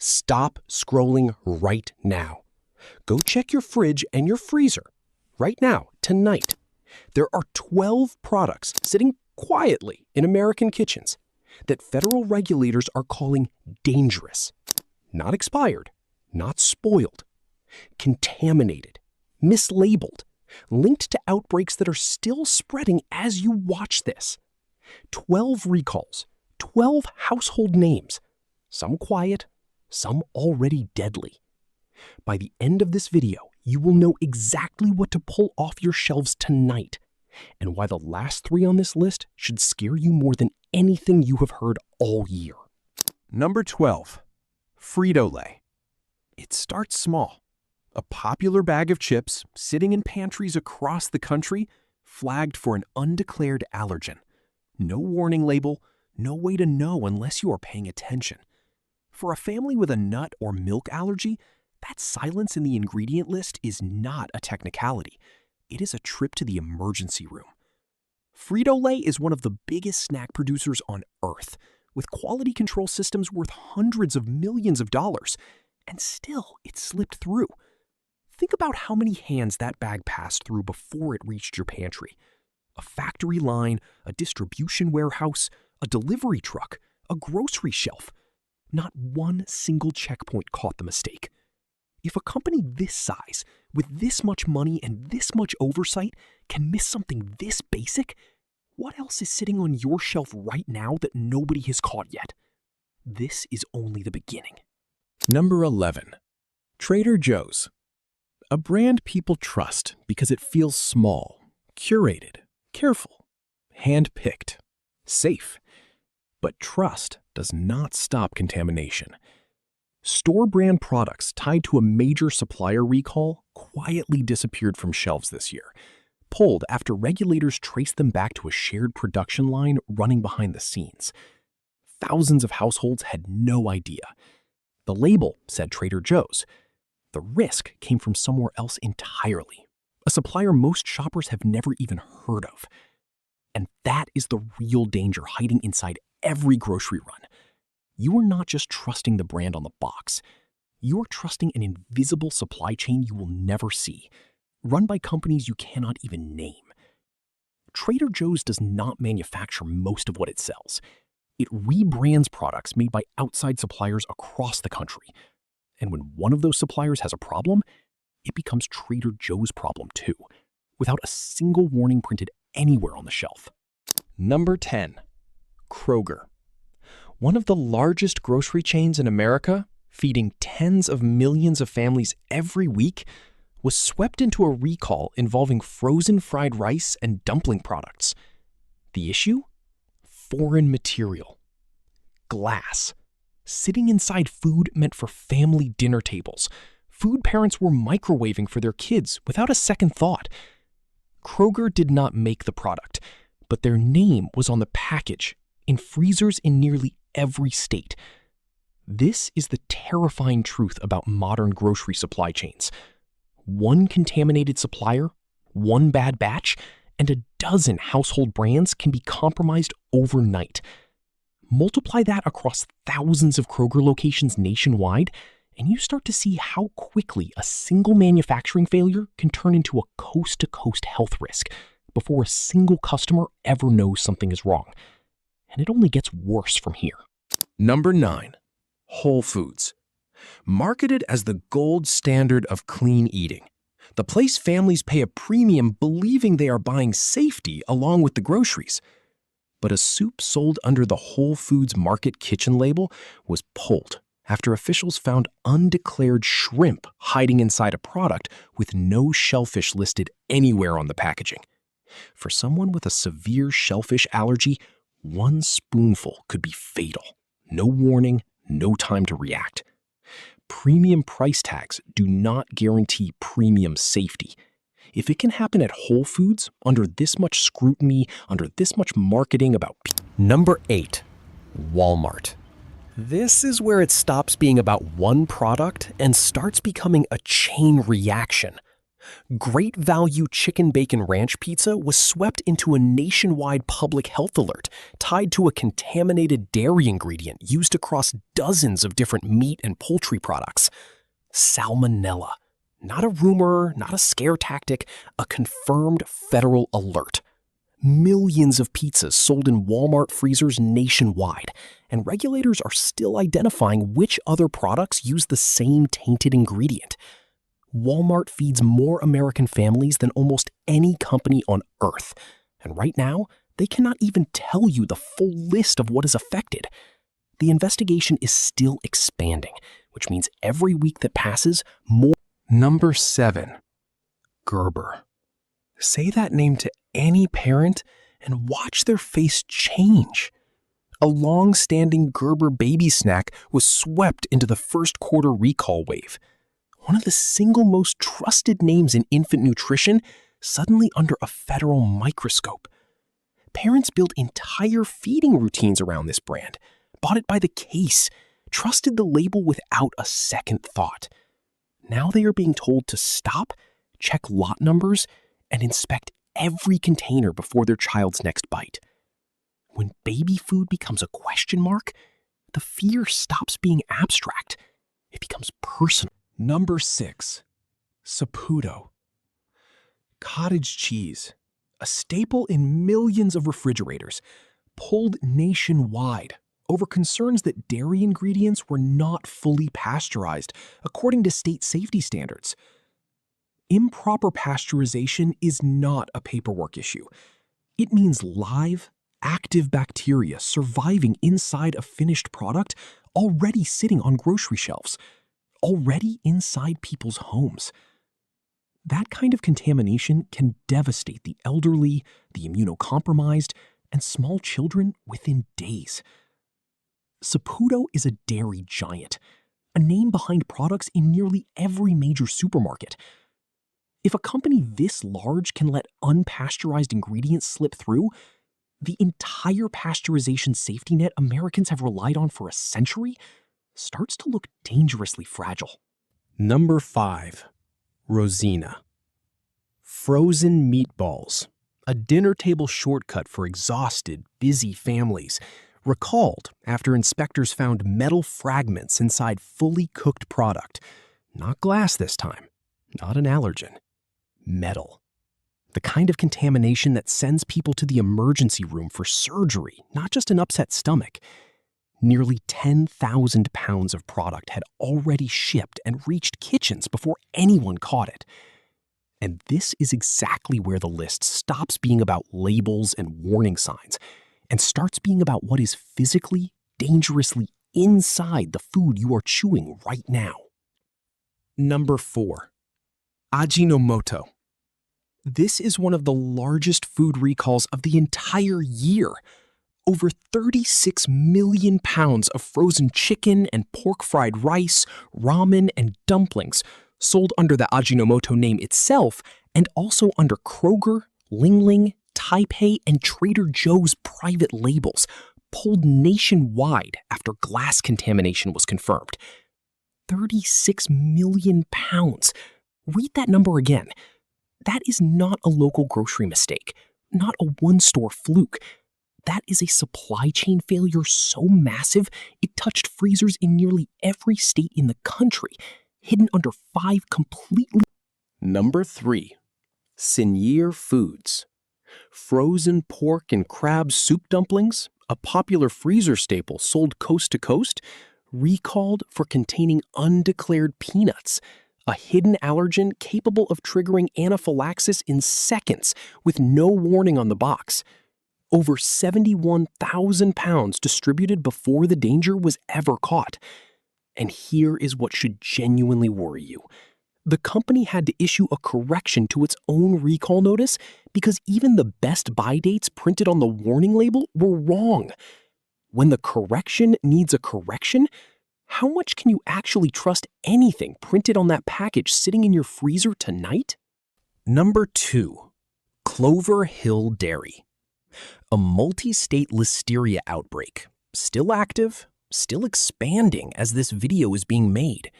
Stop scrolling right now. Go check your fridge and your freezer right now, tonight. There are 12 products sitting quietly in American kitchens that federal regulators are calling dangerous. Not expired, not spoiled, contaminated, mislabeled, linked to outbreaks that are still spreading as you watch this. 12 recalls, 12 household names, some quiet, some already deadly. By the end of this video, you will know exactly what to pull off your shelves tonight, and why the last 3 on this list should scare you more than anything you have heard all year. Number 12, Frito-Lay. It starts small. A popular bag of chips sitting in pantries across the country, flagged for an undeclared allergen. No warning label, no way to know unless you are paying attention. For a family with a nut or milk allergy, that silence in the ingredient list is not a technicality. It is a trip to the emergency room. Frito-Lay is one of the biggest snack producers on Earth, with quality control systems worth hundreds of millions of dollars, and still it slipped through. Think about how many hands that bag passed through before it reached your pantry. A factory line, a distribution warehouse, a delivery truck, a grocery shelf. Not one single checkpoint caught the mistake. If a company this size, with this much money and this much oversight, can miss something this basic, what else is sitting on your shelf right now that nobody has caught yet? This is only the beginning. Number 11. Trader Joe's. A brand people trust because it feels small, curated, careful, hand-picked, safe. But trust does not stop contamination. Store brand products tied to a major supplier recall quietly disappeared from shelves this year, pulled after regulators traced them back to a shared production line running behind the scenes. Thousands of households had no idea. The label said Trader Joe's. The risk came from somewhere else entirely, a supplier most shoppers have never even heard of. And that is the real danger hiding inside every grocery run. You are not just trusting the brand on the box. You are trusting an invisible supply chain you will never see, run by companies you cannot even name. Trader Joe's does not manufacture most of what it sells. It rebrands products made by outside suppliers across the country. And when one of those suppliers has a problem, it becomes Trader Joe's problem too, without a single warning printed anywhere on the shelf. Number 10. Kroger. One of the largest grocery chains in America, feeding tens of millions of families every week, was swept into a recall involving frozen fried rice and dumpling products. The issue? Foreign material. Glass. Sitting inside food meant for family dinner tables. Food parents were microwaving for their kids without a second thought. Kroger did not make the product, but their name was on the package, in freezers in nearly every state. This is the terrifying truth about modern grocery supply chains. One contaminated supplier, one bad batch, and a dozen household brands can be compromised overnight. Multiply that across thousands of Kroger locations nationwide, and you start to see how quickly a single manufacturing failure can turn into a coast-to-coast health risk before a single customer ever knows something is wrong. And it only gets worse from here. Number 9. Whole Foods. Marketed as the gold standard of clean eating, the place families pay a premium believing they are buying safety along with the groceries. But a soup sold under the Whole Foods Market Kitchen label was pulled after officials found undeclared shrimp hiding inside a product with no shellfish listed anywhere on the packaging. For someone with a severe shellfish allergy, one spoonful could be fatal. No warning, no time to react. Premium price tags do not guarantee premium safety. If it can happen at Whole Foods, under this much scrutiny, under this much marketing about... Number 8. Walmart. This is where it stops being about one product and starts becoming a chain reaction. Great Value Chicken Bacon Ranch Pizza was swept into a nationwide public health alert tied to a contaminated dairy ingredient used across dozens of different meat and poultry products. Salmonella. Not a rumor, not a scare tactic, a confirmed federal alert. Millions of pizzas sold in Walmart freezers nationwide, and regulators are still identifying which other products use the same tainted ingredient. Walmart feeds more American families than almost any company on earth, and right now, they cannot even tell you the full list of what is affected. The investigation is still expanding, which means every week that passes, more. Number 7. Gerber. Say that name to any parent and watch their face change. A long-standing Gerber baby snack was swept into the first quarter recall wave. One of the single most trusted names in infant nutrition, suddenly under a federal microscope. Parents built entire feeding routines around this brand, bought it by the case, trusted the label without a second thought. Now they are being told to stop, check lot numbers, and inspect every container before their child's next bite. When baby food becomes a question mark, the fear stops being abstract. It becomes personal. Number 6. Saputo. Cottage cheese, a staple in millions of refrigerators, pulled nationwide over concerns that dairy ingredients were not fully pasteurized according to state safety standards. Improper pasteurization is not a paperwork issue. It means live, active bacteria surviving inside a finished product already sitting on grocery shelves, already inside people's homes. That kind of contamination can devastate the elderly, the immunocompromised, and small children within days. Saputo is a dairy giant, a name behind products in nearly every major supermarket. If a company this large can let unpasteurized ingredients slip through, the entire pasteurization safety net Americans have relied on for a century starts to look dangerously fragile. Number 5. Rosina. Frozen meatballs, a dinner table shortcut for exhausted, busy families, recalled after inspectors found metal fragments inside fully cooked product. Not glass this time, not an allergen. Metal. The kind of contamination that sends people to the emergency room for surgery, not just an upset stomach. Nearly 10,000 pounds of product had already shipped and reached kitchens before anyone caught it. And this is exactly where the list stops being about labels and warning signs and starts being about what is physically, dangerously inside the food you are chewing right now. Number 4. Ajinomoto. This is one of the largest food recalls of the entire year. Over 36 million pounds of frozen chicken and pork fried rice, ramen, and dumplings sold under the Ajinomoto name itself and also under Kroger, Ling Ling, Taipei, and Trader Joe's private labels, pulled nationwide after glass contamination was confirmed. 36 million pounds. Read that number again. That is not a local grocery mistake, not a one-store fluke. That is a supply chain failure so massive it touched freezers in nearly every state in the country, hidden under 5 completely. Number 3. Senior Foods. Frozen pork and crab soup dumplings, a popular freezer staple sold coast to coast, recalled for containing undeclared peanuts, a hidden allergen capable of triggering anaphylaxis in seconds with no warning on the box. Over 71,000 pounds distributed before the danger was ever caught. And here is what should genuinely worry you. The company had to issue a correction to its own recall notice because even the best buy dates printed on the warning label were wrong. When the correction needs a correction, how much can you actually trust anything printed on that package sitting in your freezer tonight? Number 2. Clover Hill Dairy. A multi-state Listeria outbreak, still active, still expanding as this video is being made.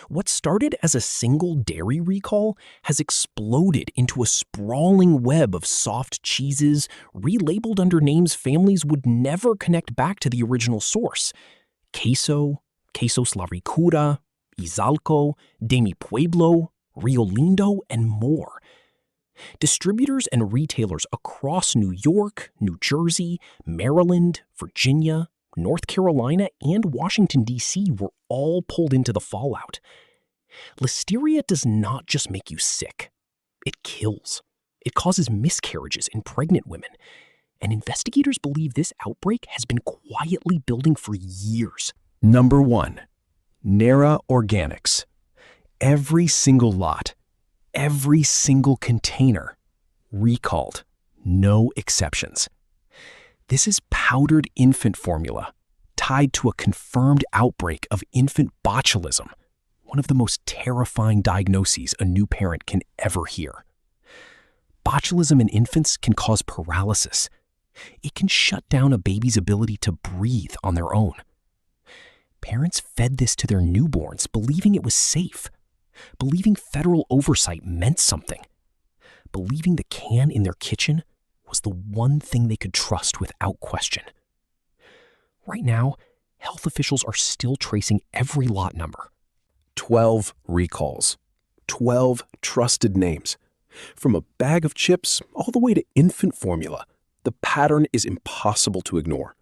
What started as a single dairy recall has exploded into a sprawling web of soft cheeses relabeled under names families would never connect back to the original source. Queso, Queso Slavicura, Izalco, De Mi Pueblo, Rio Lindo, and more. Distributors and retailers across New York, New Jersey, Maryland, Virginia, North Carolina, and Washington, D.C. were all pulled into the fallout. Listeria does not just make you sick. It kills. It causes miscarriages in pregnant women. And investigators believe this outbreak has been quietly building for years. Number 1. Nera Organics. Every single lot, every single container, recalled. No exceptions. This is powdered infant formula tied to a confirmed outbreak of infant botulism, one of the most terrifying diagnoses a new parent can ever hear. Botulism in infants can cause paralysis. It can shut down a baby's ability to breathe on their own. Parents fed this to their newborns, believing it was safe, believing federal oversight meant something, believing the can in their kitchen was the one thing they could trust without question. Right now, health officials are still tracing every lot number. 12 recalls. 12 trusted names. From a bag of chips all the way to infant formula, the pattern is impossible to ignore.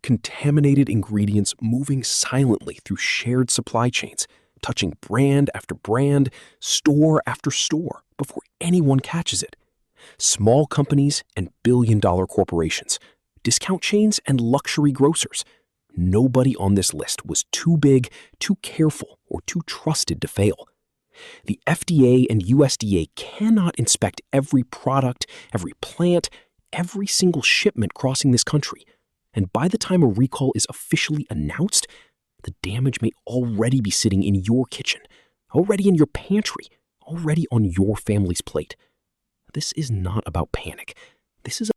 Contaminated ingredients moving silently through shared supply chains, touching brand after brand, store after store, before anyone catches it. Small companies and billion-dollar corporations, discount chains and luxury grocers. Nobody on this list was too big, too careful, or too trusted to fail. The FDA and USDA cannot inspect every product, every plant, every single shipment crossing this country. And by the time a recall is officially announced, the damage may already be sitting in your kitchen, already in your pantry, already on your family's plate. This is not about panic. This is